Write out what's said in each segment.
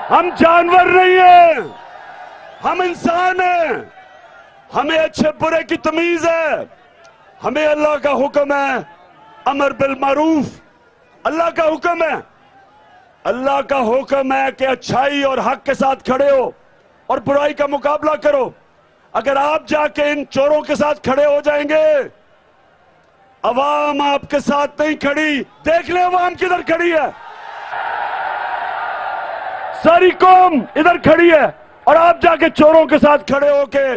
हम जानवर नहीं हैं, हम इंसान हैं। हमें अच्छे बुरे की तमीज है। हमें अल्लाह का हुक्म है, अमर बिल मारूफ। अल्लाह का हुक्म है, अल्लाह का हुक्म है कि अच्छाई और हक के साथ खड़े हो और बुराई का मुकाबला करो। अगर आप जाके इन चोरों के साथ खड़े हो जाएंगे, अवाम आपके साथ नहीं खड़ी। देख ले अवाम किधर खड़ी है, सारी कौम इधर खड़ी है, और आप जाके चोरों के साथ खड़े होके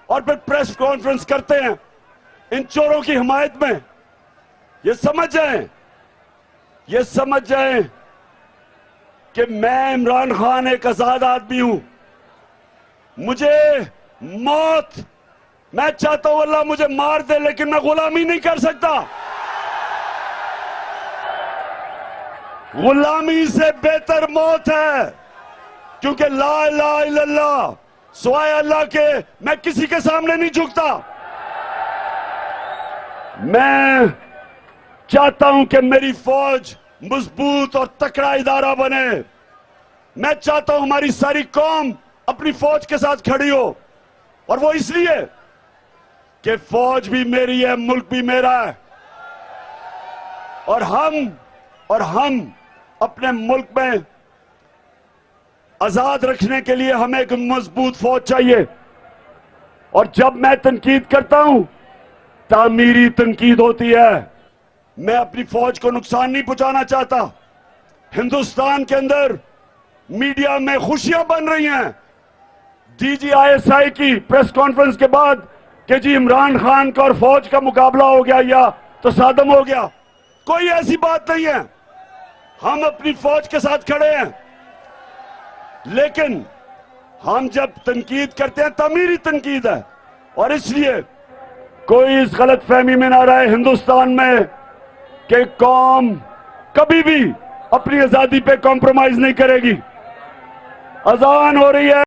और फिर प्रेस कॉन्फ्रेंस करते हैं इन चोरों की हिमायत में। ये समझ जाएं कि मैं इमरान खान एक आजाद आदमी हूं। मुझे मौत, मैं चाहता हूं अल्लाह मुझे मार दे, लेकिन मैं गुलामी नहीं कर सकता। गुलामी से बेहतर मौत है, क्योंकि ला इलाहा इल्लल्लाह, सिवाय अल्लाह के मैं किसी के सामने नहीं झुकता। मैं चाहता हूं कि मेरी फौज मजबूत और तकड़ा इदारा बने। मैं चाहता हूं हमारी सारी कौम अपनी फौज के साथ खड़ी हो, और वो इसलिए कि फौज भी मेरी है, मुल्क भी मेरा है, और हम अपने मुल्क में आजाद रखने के लिए हमें एक मजबूत फौज चाहिए। और जब मैं तनकीद करता हूं, तामीरी तनकीद होती है। मैं अपनी फौज को नुकसान नहीं पहुंचाना चाहता। हिंदुस्तान के अंदर मीडिया में खुशियां बन रही हैं DGISI की प्रेस कॉन्फ्रेंस के बाद कि जी इमरान खान का और फौज का मुकाबला हो गया या तसादम हो गया। कोई ऐसी बात नहीं है। हम अपनी फौज के साथ खड़े हैं, लेकिन हम जब तनकीद करते हैं तामीरी तनकीद है, और इसलिए कोई इस गलत फहमी में ना रहे हिंदुस्तान में कि कौम कभी भी अपनी आजादी पे कॉम्प्रोमाइज नहीं करेगी। अजान हो रही है।